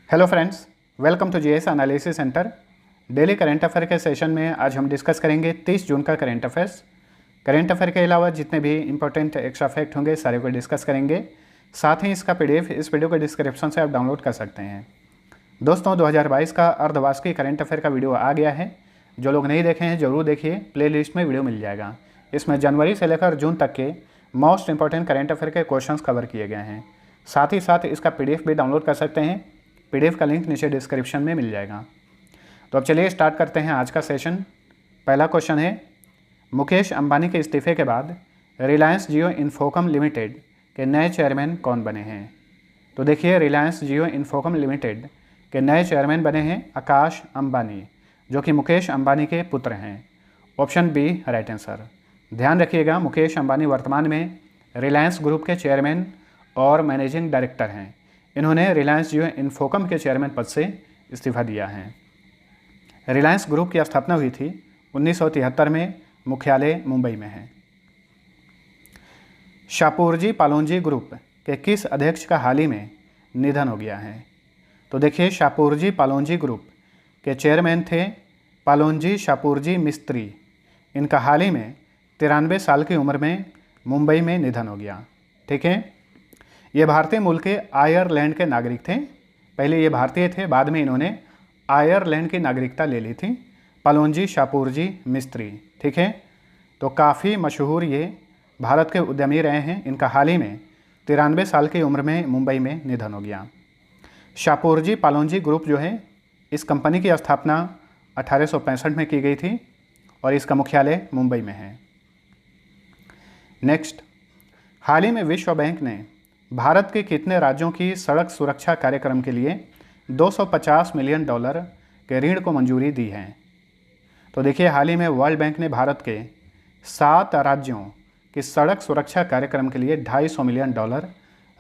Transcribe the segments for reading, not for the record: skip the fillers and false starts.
Hello friends, welcome to GS analysis centre. Daily current affair के session में आज हम डिस्कस करेंगे 30 जून का करंट अफेयर्स। करंट अफेयर के अलावा जितने भी इंपॉर्टेंट एक्स्ट्रा फैक्ट होंगे सारे को डिस्कस करेंगे। साथ ही इसका पीडीएफ इस वीडियो के डिस्क्रिप्शन से आप डाउनलोड कर सकते हैं। दोस्तों, 2022 का अर्धवार्षिक करंट अफेयर का वीडियो आ गया है। जो लोग नहीं देखे हैं ज़रूर देखिए, प्ले लिस्ट में वीडियो मिल जाएगा। इसमें जनवरी से लेकर जून तक के मोस्ट इंपॉर्टेंट करंट अफेयर के क्वेश्चंस कवर किए गए हैं। साथ ही साथ इसका पीडीएफ भी डाउनलोड कर सकते हैं। पीडीएफ का लिंक नीचे डिस्क्रिप्शन में मिल जाएगा। तो अब चलिए स्टार्ट करते हैं आज का सेशन। पहला क्वेश्चन है, मुकेश अंबानी के इस्तीफे के बाद रिलायंस जियो इन्फोकम लिमिटेड के नए चेयरमैन कौन बने हैं? तो देखिए, रिलायंस जियो इन्फोकम लिमिटेड के नए चेयरमैन बने हैं आकाश अंबानी, जो कि मुकेश अंबानी के पुत्र हैं। Option B right answer. ध्यान रखिएगा, मुकेश अंबानी वर्तमान में रिलायंस ग्रुप के चेयरमैन और मैनेजिंग डायरेक्टर हैं। इन्होंने रिलायंस जियो इन्फोकम के चेयरमैन पद से इस्तीफा दिया है। रिलायंस ग्रुप की स्थापना हुई थी 1973 में, मुख्यालय मुंबई में है। शापूरजी पालोनजी ग्रुप के किस अध्यक्ष का हाल ही में निधन हो गया है? तो देखिए, शापूरजी पालोनजी ग्रुप के चेयरमैन थे पालोनजी शापूरजी मिस्त्री। इनका हाल ही में 93 साल की उम्र में मुंबई में निधन हो गया। ठीक है, ये भारतीय मूल के आयरलैंड के नागरिक थे। पहले ये भारतीय थे, बाद में इन्होंने आयरलैंड की नागरिकता ले ली थी। पालोनजी शापूरजी मिस्त्री। ठीक है, तो काफ़ी मशहूर ये भारत के उद्यमी रहे हैं। इनका हाल ही में 93 साल की उम्र में मुंबई में निधन हो गया। शापूरजी पालोनजी ग्रुप जो है, इस कंपनी की स्थापना 1865 में की गई थी और इसका मुख्यालय मुंबई में है। नेक्स्ट, हाल ही में विश्व बैंक ने भारत के कितने राज्यों की सड़क सुरक्षा कार्यक्रम के लिए $250 मिलियन के ऋण को मंजूरी दी है? तो देखिए, हाल ही में वर्ल्ड बैंक ने भारत के 7 राज्यों की सड़क सुरक्षा कार्यक्रम के लिए $250 मिलियन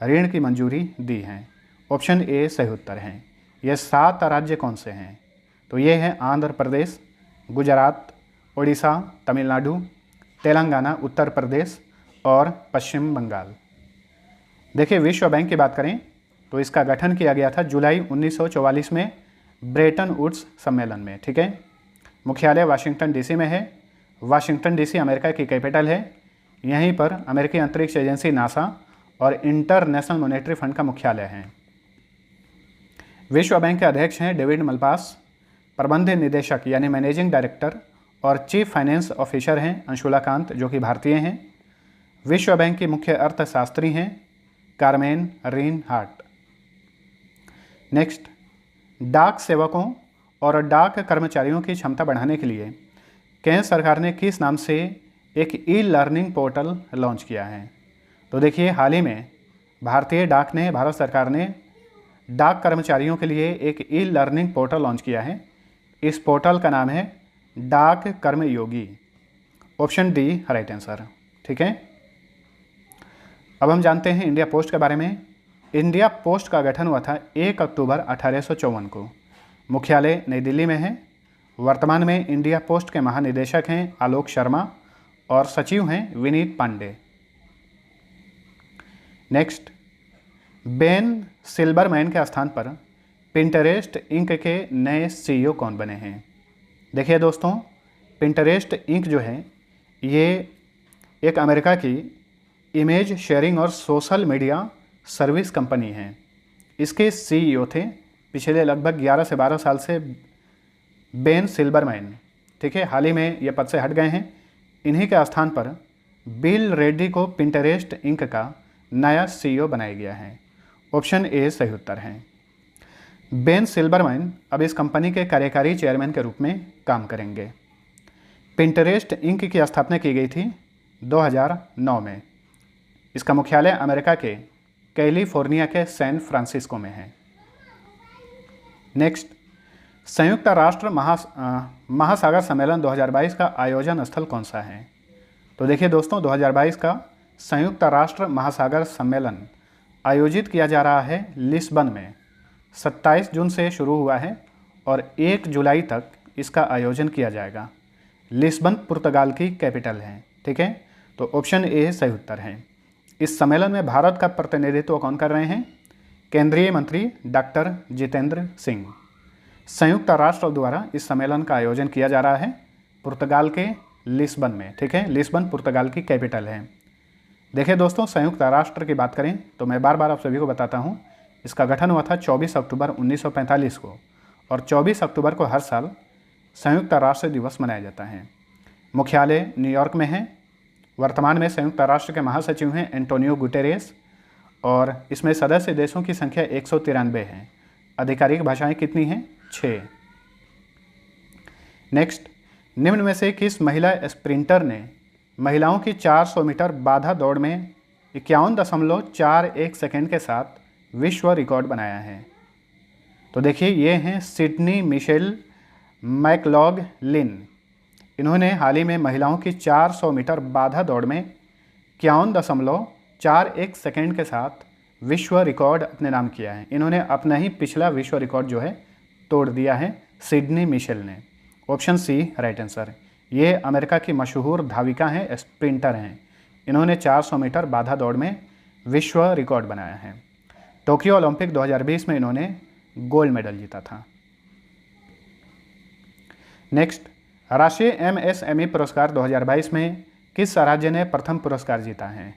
ऋण की मंजूरी दी है। ऑप्शन ए सही उत्तर है। ये 7 राज्य कौन से हैं? तो ये हैं आंध्र प्रदेश, गुजरात, उड़ीसा, तमिलनाडु, तेलंगाना, उत्तर प्रदेश और पश्चिम बंगाल। देखिए, विश्व बैंक की बात करें तो इसका गठन किया गया था जुलाई 1944 में ब्रेटन वुड्स सम्मेलन में। ठीक है, मुख्यालय वाशिंगटन डीसी में है। वाशिंगटन डीसी अमेरिका की कैपिटल है। यहीं पर अमेरिकी अंतरिक्ष एजेंसी नासा और इंटरनेशनल मॉनेटरी फंड का मुख्यालय है। विश्व बैंक के अध्यक्ष हैं डेविड मलपास। प्रबंध निदेशक यानी मैनेजिंग डायरेक्टर और चीफ फाइनेंस ऑफिसर हैं अंशुला कांत, जो कि भारतीय हैं। विश्व बैंक की मुख्य अर्थशास्त्री हैं कार्मेन रीनहार्ट। नेक्स्ट, डाक सेवकों और डाक कर्मचारियों की क्षमता बढ़ाने के लिए केंद्र सरकार ने किस नाम से एक ई लर्निंग पोर्टल लॉन्च किया है? तो देखिए, हाल ही में भारत सरकार ने डाक कर्मचारियों के लिए एक ई लर्निंग पोर्टल लॉन्च किया है। इस पोर्टल का नाम है Dak Karmayogi. Option D right answer. ठीक है, अब हम जानते हैं इंडिया पोस्ट के बारे में। इंडिया पोस्ट का गठन हुआ था 1 अक्टूबर 1854 को। मुख्यालय नई दिल्ली में है। वर्तमान में इंडिया पोस्ट के महानिदेशक हैं आलोक शर्मा और सचिव हैं विनीत पांडे। नेक्स्ट, बेन सिल्बरमैन के स्थान पर पिंटरेस्ट इंक के नए सीईओ कौन बने हैं? देखिए दोस्तों, पिंटरेस्ट इंक जो है ये एक अमेरिका की इमेज शेयरिंग और सोशल मीडिया सर्विस कंपनी है। इसके सीईओ थे पिछले लगभग 11 से 12 साल से बेन सिल्बरमैन। ठीक है, हाल ही में ये पद से हट गए हैं। इन्हीं के स्थान पर बिल रेड्डी को पिंटरेस्ट इंक का नया सीईओ बनाया गया है। ऑप्शन ए सही उत्तर है। बेन सिल्बरमैन अब इस कंपनी के कार्यकारी चेयरमैन के रूप में काम करेंगे। पिंटरेस्ट इंक की स्थापना की गई थी 2009 में। इसका मुख्यालय अमेरिका के कैलिफोर्निया के सैन फ्रांसिस्को में है। नेक्स्ट, संयुक्त राष्ट्र महासागर सम्मेलन 2022 का आयोजन स्थल कौन सा है? तो देखिए दोस्तों, 2022 का संयुक्त राष्ट्र महासागर सम्मेलन आयोजित किया जा रहा है लिस्बन में। 27 जून से शुरू हुआ है और 1 जुलाई तक इसका आयोजन किया जाएगा। लिस्बन पुर्तगाल की कैपिटल है। ठीक है, तो ऑप्शन ए सही उत्तर है। इस सम्मेलन में भारत का प्रतिनिधित्व कौन कर रहे हैं? केंद्रीय मंत्री डॉक्टर जितेंद्र सिंह। संयुक्त राष्ट्र द्वारा इस सम्मेलन का आयोजन किया जा रहा है पुर्तगाल के लिस्बन में। ठीक है, लिस्बन पुर्तगाल की कैपिटल है। देखिए दोस्तों, संयुक्त राष्ट्र की बात करें तो मैं बार बार आप सभी को बताता हूँ, इसका गठन हुआ था 24 अक्टूबर 1945 को, और 24 अक्टूबर को हर साल संयुक्त राष्ट्र दिवस मनाया जाता है। मुख्यालय न्यूयॉर्क में है। वर्तमान में संयुक्त राष्ट्र के महासचिव हैं एंटोनियो गुटेरेस, और इसमें सदस्य देशों की संख्या 193 है। आधिकारिक भाषाएं कितनी हैं? 6। नेक्स्ट, निम्न में से किस महिला स्प्रिंटर ने महिलाओं की 400 मीटर बाधा दौड़ में 51.41 सेकेंड के साथ विश्व रिकॉर्ड बनाया है? तो देखिए, ये हैं सिडनी मिशेल मैकलॉगलिन। इन्होंने हाल ही में महिलाओं की 400 मीटर बाधा दौड़ में 51.41 सेकेंड के साथ विश्व रिकॉर्ड अपने नाम किया है। इन्होंने अपना ही पिछला विश्व रिकॉर्ड जो है तोड़ दिया है, सिडनी मिशेल ने। Option C right answer. ये अमेरिका की मशहूर धाविका हैं, स्प्रिंटर हैं। इन्होंने 400 मीटर बाधा दौड़ में विश्व रिकॉर्ड बनाया है। टोक्यो ओलंपिक 2020 में इन्होंने गोल्ड मेडल जीता था। नेक्स्ट, राष्ट्रीय MSME पुरस्कार 2022 में किस राज्य ने प्रथम पुरस्कार जीता है?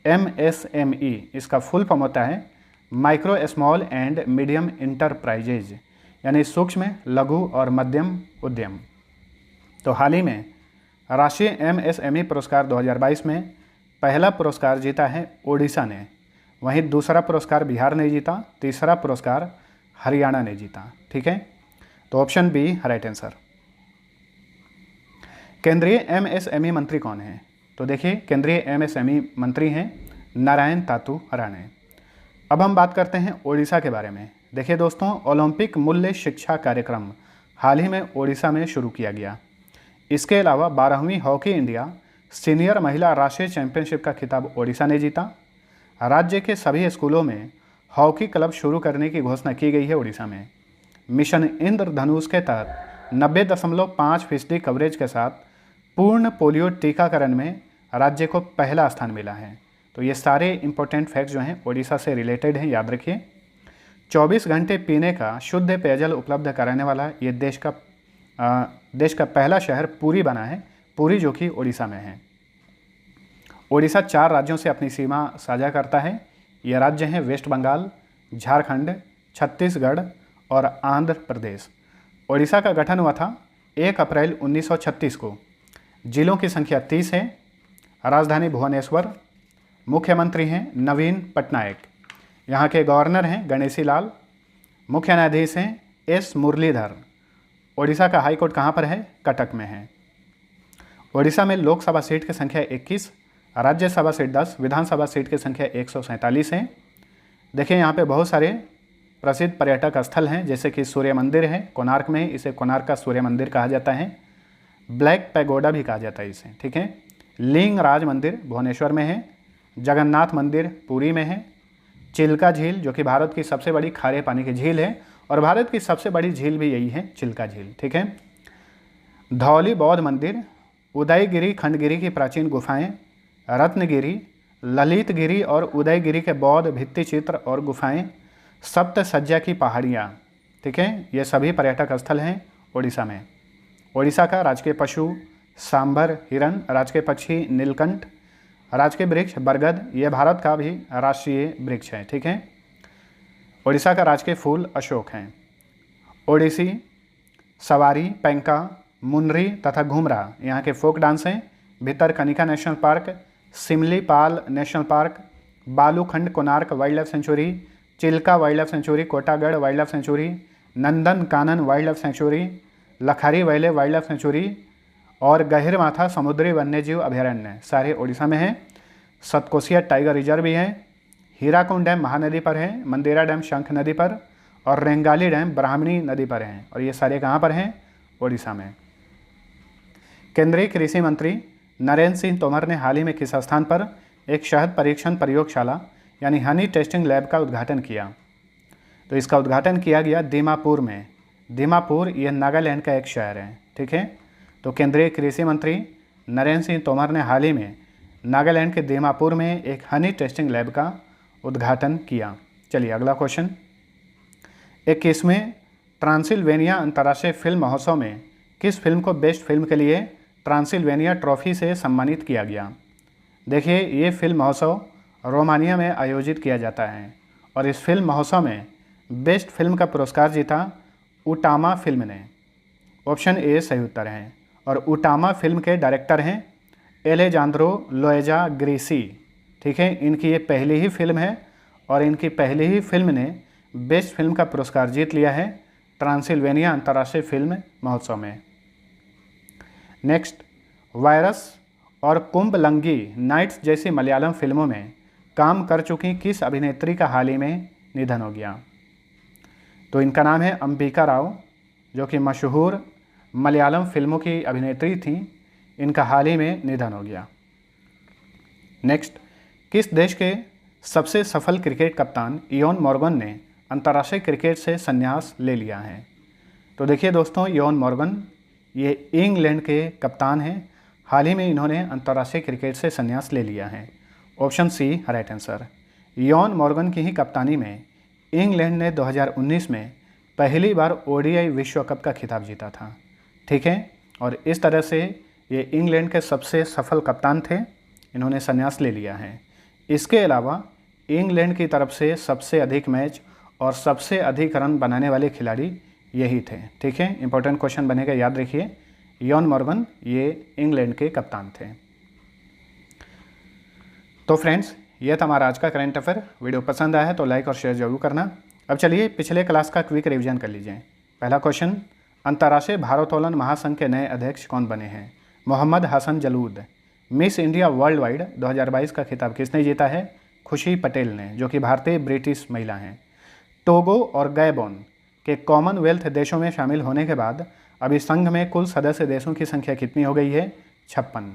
MSME इसका फुल फॉर्म होता है micro small and medium enterprises, यानी सूक्ष्म, लघु और मध्यम उद्यम। तो हाल ही में राष्ट्रीय MSME पुरस्कार 2022 में पहला पुरस्कार जीता है ओडिशा ने, वहीं दूसरा पुरस्कार बिहार ने जीता, तीसरा पुरस्कार हरियाणा ने जीता। ठीक है, तो ऑप्शन बी राइट आंसर। केंद्रीय MSME मंत्री कौन है? तो देखिए, केंद्रीय MSME मंत्री हैं नारायण तातू राणे। अब हम बात करते हैं ओडिशा के बारे में। देखिए दोस्तों, ओलंपिक मूल्य शिक्षा कार्यक्रम हाल ही में ओडिशा में शुरू किया गया। इसके अलावा 12वीं हॉकी इंडिया सीनियर महिला राष्ट्रीय चैंपियनशिप का खिताब ओडिशा ने जीता। राज्य के सभी स्कूलों में हॉकी क्लब शुरू करने की घोषणा की गई है ओडिशा में। मिशन इंद्रधनुष के तहत 90.5% कवरेज के साथ पूर्ण पोलियो टीकाकरण में राज्य को पहला स्थान मिला है। तो ये सारे इंपॉर्टेंट फैक्ट्स जो हैं ओडिशा से रिलेटेड हैं, याद रखिए। 24 घंटे पीने का शुद्ध पेयजल उपलब्ध कराने वाला ये देश का पहला शहर पुरी बना है, पुरी जो कि ओडिशा में है। ओडिशा 4 राज्यों से अपनी सीमा साझा करता है। ये राज्य हैं वेस्ट बंगाल, झारखंड, छत्तीसगढ़ और आंध्र प्रदेश। ओडिशा का गठन हुआ था 1 अप्रैल 1936 को। जिलों की संख्या 30 है। राजधानी भुवनेश्वर। मुख्यमंत्री हैं नवीन पटनायक। यहाँ के गवर्नर हैं गणेशी लाल। मुख्य न्यायाधीश हैं एस मुरलीधर। ओडिशा का हाई कोर्ट कहाँ पर है? कटक में है। ओडिशा में लोकसभा सीट की संख्या 21, राज्यसभा सीट 10, विधानसभा सीट की संख्या 147 है। देखिए, यहाँ पे बहुत सारे प्रसिद्ध पर्यटक स्थल हैं, जैसे कि सूर्य मंदिर है कोणार्क में, इसे कोणार्क का सूर्य मंदिर कहा जाता है। ब्लैक पैगोडा भी कहा जाता है इसे। ठीक है, लिंगराज मंदिर भुवनेश्वर में है। जगन्नाथ मंदिर पुरी में है। चिल्का झील जो कि भारत की सबसे बड़ी खारे पानी की झील है, और भारत की सबसे बड़ी झील भी यही है, चिल्का झील। ठीक है, धौली बौद्ध मंदिर, उदयगिरी खंडगिरी की प्राचीन गुफाएं, रत्नगिरी, ललितगिरी और उदयगिरी के बौद्ध भित्ति चित्र और गुफाएं, सप्त सज्जा की पहाड़ियाँ। ठीक है, ये सभी पर्यटक स्थल हैं ओडिशा में। ओडिशा का राजकीय पशु सांभर हिरन, राजकीय पक्षी नीलकंठ, राजकीय वृक्ष बरगद, ये भारत का भी राष्ट्रीय वृक्ष है। ठीक है, ओडिशा का राजकीय फूल अशोक हैं। ओडिसी, सवारी, पैंका, मुनरी तथा घुमरा यहाँ के फोक डांस हैं। Bhitarkanika national park, Similipal national park, Balukhand Konark wildlife sanctuary, Chilika wildlife sanctuary, Kotgarh wildlife sanctuary, Nandan Kanan wildlife sanctuary, Lakhari valley wildlife sanctuary और गहिरमाथा समुद्री वन्यजीव अभयारण्य सारे ओडिशा में हैं। सतकोसिया टाइगर रिजर्व भी है। हीराकुंड डैम महानदी पर है, मंदिरा डैम शंख नदी पर और रेंगाली डैम ब्राह्मणी नदी पर हैं, और ये सारे कहाँ पर हैं? ओडिशा में। केंद्रीय कृषि मंत्री नरेंद्र सिंह तोमर ने हाल ही में किस स्थान पर एक शहद परीक्षण प्रयोगशाला यानी हनी टेस्टिंग लैब का उद्घाटन किया? तो इसका उद्घाटन किया गया दीमापुर में। दीमापुर ये नागालैंड का एक शहर है। ठीक है, तो केंद्रीय कृषि मंत्री नरेंद्र सिंह तोमर ने हाल ही में नागालैंड के दीमापुर में एक हनी टेस्टिंग लैब का उद्घाटन किया। चलिए अगला क्वेश्चन, 21वें ट्रांसिल्वेनिया अंतर्राष्ट्रीय फिल्म महोत्सव में किस फिल्म को बेस्ट फिल्म के लिए ट्रांसिल्वेनिया ट्रॉफी से सम्मानित किया गया। देखिए ये फिल्म महोत्सव रोमानिया में आयोजित किया जाता है और इस फिल्म महोत्सव में बेस्ट फिल्म का पुरस्कार जीता उटामा फिल्म ने। ऑप्शन ए सही उत्तर है और उटामा फिल्म के डायरेक्टर हैं एलेजांद्रो लोएजा ग्रीसी। ठीक है, इनकी ये पहली ही फिल्म है और इनकी पहली ही फिल्म ने बेस्ट फिल्म का पुरस्कार जीत लिया है ट्रांसिल्वेनिया अंतर्राष्ट्रीय फिल्म महोत्सव में। नेक्स्ट, वायरस और कुंभलंगी नाइट्स जैसी मलयालम फिल्मों में काम कर चुकी किस अभिनेत्री का हाल ही में निधन हो गया। तो इनका नाम है अंबिका राव, जो कि मशहूर मलयालम फिल्मों की अभिनेत्री थी। इनका हाल ही में निधन हो गया। नेक्स्ट, किस देश के सबसे सफल क्रिकेट कप्तान इयोन मॉर्गन ने अंतर्राष्ट्रीय क्रिकेट से संन्यास ले लिया है। तो देखिए दोस्तों, इयोन मॉर्गन ये इंग्लैंड के कप्तान हैं। हाल ही में इन्होंने अंतर्राष्ट्रीय क्रिकेट से संन्यास ले लिया है। Option C right answer. Eoin Morgan की ही कप्तानी में इंग्लैंड ने 2019 में पहली बार ओडीआई विश्व कप का खिताब जीता था। ठीक है, और इस तरह से ये इंग्लैंड के सबसे सफल कप्तान थे। इन्होंने संन्यास ले लिया है। इसके अलावा इंग्लैंड की तरफ से सबसे अधिक मैच और सबसे अधिक रन बनाने वाले खिलाड़ी यही थे। ठीक है, इंपॉर्टेंट क्वेश्चन बनेगा, याद रखिए। इयोन मॉर्गन ये इंग्लैंड के कप्तान थे। तो फ्रेंड्स, ये था हमारा आज का करंट अफेयर। वीडियो पसंद आया है तो लाइक और शेयर जरूर करना। अब चलिए पिछले क्लास का क्विक रिवीजन कर लीजिए। पहला क्वेश्चन, अंतर्राष्ट्रीय भारोत्तोलन महासंघ के नए अध्यक्ष कौन बने हैं। Mohammed Hassan Jaloud. Miss India worldwide 2022 का खिताब किसने जीता है। खुशी पटेल ने, जो कि भारतीय ब्रिटिश महिला हैं। टोगो और गैबोन के कॉमनवेल्थ देशों में शामिल होने के बाद अभी संघ में कुल सदस्य देशों की संख्या कितनी हो गई है। 56।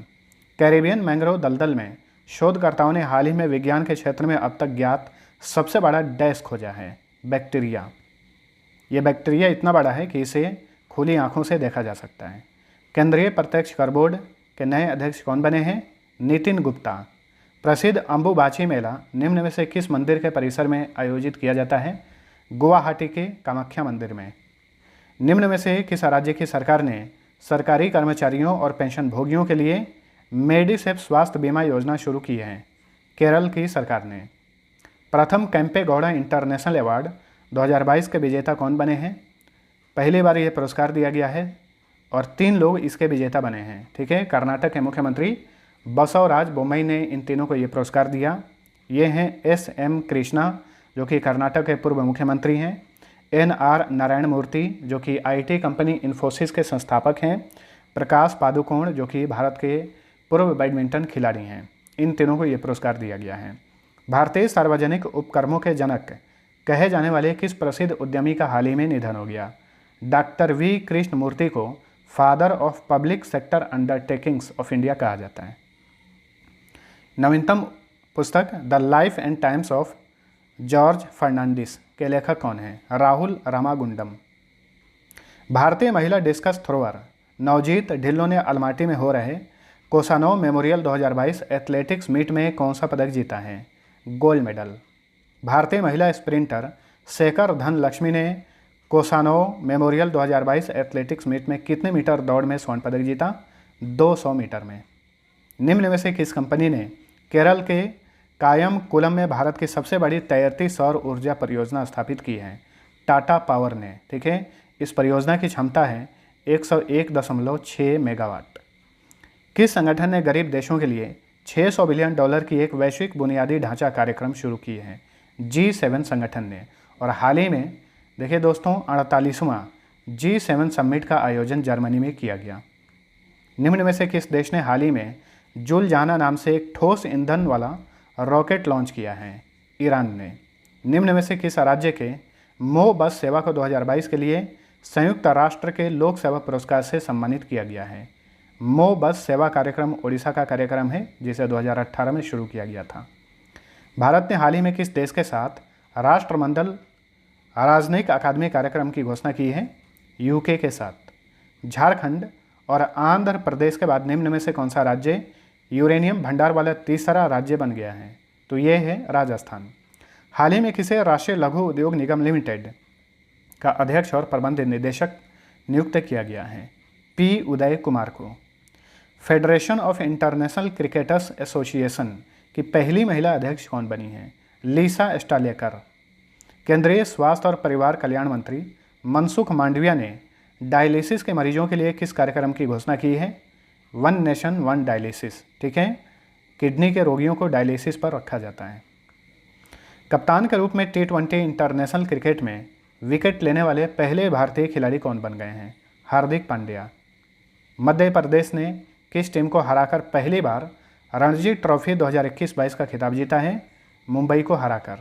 कैरिबियन मैंग्रोव दलदल में शोधकर्ताओं ने हाल ही में विज्ञान के क्षेत्र में अब तक ज्ञात सबसे बड़ा डैश खोजा है। बैक्टीरिया। ये बैक्टीरिया इतना बड़ा है कि इसे खुली आंखों से देखा जा सकता है। केंद्रीय प्रत्यक्ष कर बोर्ड के नए अध्यक्ष कौन बने हैं। नितिन गुप्ता। प्रसिद्ध अंबुबाची मेला निम्न में से किस मंदिर के परिसर में आयोजित किया जाता है। गुवाहाटी के कामाख्या मंदिर में। निम्न में से किस राज्य की सरकार ने सरकारी कर्मचारियों और पेंशन भोगियों के लिए मेडिसेप स्वास्थ्य बीमा योजना शुरू की है। केरल की सरकार ने। प्रथम कैंपे गौड़ा इंटरनेशनल अवार्ड 2022 के विजेता कौन बने हैं। पहली बार यह पुरस्कार दिया गया है और 3 लोग इसके विजेता बने हैं। ठीक है, कर्नाटक के मुख्यमंत्री बसवराज बोम्मई ने इन तीनों को ये पुरस्कार दिया। ये हैं SM कृष्णा, जो कि कर्नाटक के पूर्व मुख्यमंत्री हैं। NR नारायण मूर्ति, जो कि IT कंपनी इन्फोसिस के संस्थापक हैं। प्रकाश पादुकोण, जो कि भारत के पूर्व बैडमिंटन खिलाड़ी हैं। इन तीनों को ये पुरस्कार दिया गया है। भारतीय सार्वजनिक उपक्रमों के जनक कहे जाने वाले किस प्रसिद्ध उद्यमी का हाल ही में निधन हो गया। डॉक्टर V कृष्णमूर्ति को father of public sector undertakings of India कहा जाता है। नवीनतम पुस्तक the life and times of George Fernandes के लेखक कौन हैं। राहुल रामागुंडम। भारतीय महिला डिस्कस थ्रोअर नवजीत ढिल्लों ने अलमाटी में हो रहे कोसानो मेमोरियल 2022 एथलेटिक्स मीट में कौन सा पदक जीता है। Gold medal. भारतीय महिला स्प्रिंटर शेखर धन लक्ष्मी ने कोसानो मेमोरियल 2022 एथलेटिक्स मीट में कितने मीटर दौड़ में स्वर्ण पदक जीता। 200 मीटर में। निम्न में से किस कंपनी ने केरल के कायमकुलम में भारत की सबसे बड़ी तैरती सौर ऊर्जा परियोजना स्थापित की है। टाटा पावर ने। ठीक है, इस परियोजना की क्षमता है 101.6 मेगावाट। किस संगठन ने गरीब देशों के लिए $600 बिलियन की एक वैश्विक बुनियादी ढांचा कार्यक्रम शुरू की है। G7 संगठन ने। और हाल ही में देखिए दोस्तों, 48वां G7 समिट का आयोजन जर्मनी में किया गया। निम्न में से किस देश ने हाल ही में जुलजाना नाम से एक ठोस ईंधन वाला रॉकेट लॉन्च किया है। ईरान ने। निम्न में से किस राज्य के मो बस सेवा को 2022 के लिए संयुक्त राष्ट्र के लोक सेवा पुरस्कार से सम्मानित किया गया है। मो बस सेवा कार्यक्रम ओडिशा का कार्यक्रम है, जिसे 2018 में शुरू किया गया था। भारत ने हाल ही में किस देश के साथ राष्ट्रमंडल राजनयिक अकादमी कार्यक्रम की घोषणा की है। UK के साथ। झारखंड और आंध्र प्रदेश के बाद निम्न में से कौन सा राज्य यूरेनियम भंडार वाला तीसरा राज्य बन गया है। तो ये है राजस्थान। हाल ही में किसे राष्ट्रीय लघु उद्योग निगम लिमिटेड का अध्यक्ष और प्रबंध निदेशक नियुक्त किया गया है? पी उदय कुमार को। Federation of international cricketers association की पहली महिला अध्यक्ष कौन बनी है? लीसा स्टालेकर। केंद्रीय स्वास्थ्य और परिवार कल्याण मंत्री मनसुख मांडविया ने डायलिसिस के मरीजों के लिए किस कार्यक्रम की घोषणा की है? One nation one dialysis. ठीक है, किडनी के रोगियों को डायलिसिस पर रखा जाता है। कप्तान के रूप में T20 इंटरनेशनल क्रिकेट में विकेट लेने वाले पहले भारतीय खिलाड़ी कौन बन गए हैं? हार्दिक पांड्या। मध्य प्रदेश ने किस टीम को हराकर पहली बार रणजी ट्रॉफी 2021-22 का खिताब जीता है? मुंबई को हराकर।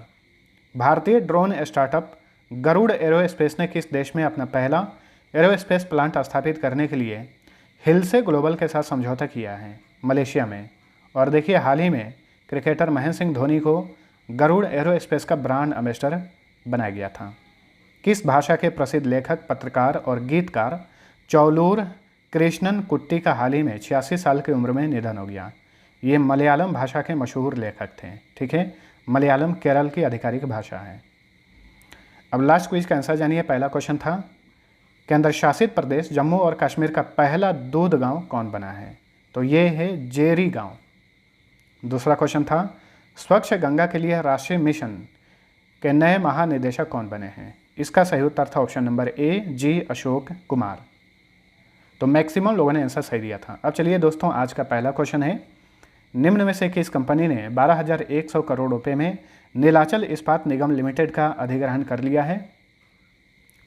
भारतीय ड्रोन स्टार्टअप गरुड़ एरोस्पेस ने किस देश में अपना पहला एरोस्पेस प्लांट स्थापित करने के लिए हिलसे ग्लोबल के साथ समझौता किया है? मलेशिया में। और देखिए, हाल ही में क्रिकेटर महेंद्र सिंह धोनी को गरुड़ एरोस्पेस का ब्रांड एम्बेसडर बनाया गया था। किस भाषा के प्रसिद्ध लेखक, पत्रकार और गीतकार चौलूर कृष्णन कुट्टी का हाल ही में 86 साल की उम्र में निधन हो गया? ये मलयालम भाषा के मशहूर लेखक थे। ठीक है, मलयालम केरल की आधिकारिक भाषा है। अब लास्ट क्विज का आंसर जानिए। पहला क्वेश्चन था, केंद्र शासित प्रदेश जम्मू और कश्मीर का पहला दूध गांव कौन बना है? तो ये है जेरी गांव। दूसरा क्वेश्चन था, स्वच्छ गंगा के लिए राष्ट्रीय मिशन के नए महानिदेशक कौन बने हैं? इसका सही उत्तर था ऑप्शन नंबर ए, जी अशोक कुमार। तो मैक्सिमम लोगों ने आंसर सही दिया था। अब चलिए दोस्तों, आज का पहला क्वेश्चन है, निम्न में से किस कंपनी ने 12,100 करोड़ रुपए में नीलाचल इस्पात निगम लिमिटेड का अधिग्रहण कर लिया है?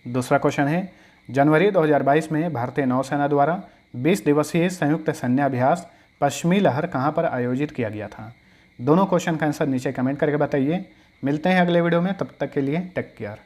दूसरा क्वेश्चन है, जनवरी 2022 में भारतीय नौसेना द्वारा 20 दिवसीय संयुक्त सैन्याभ्यास पश्चिमी लहर कहां पर आयोजित किया गया था? दोनों क्वेश्चन का आंसर नीचे कमेंट करके बताइए। मिलते हैं अगले वीडियो में, तब तक के लिए टेक केयर।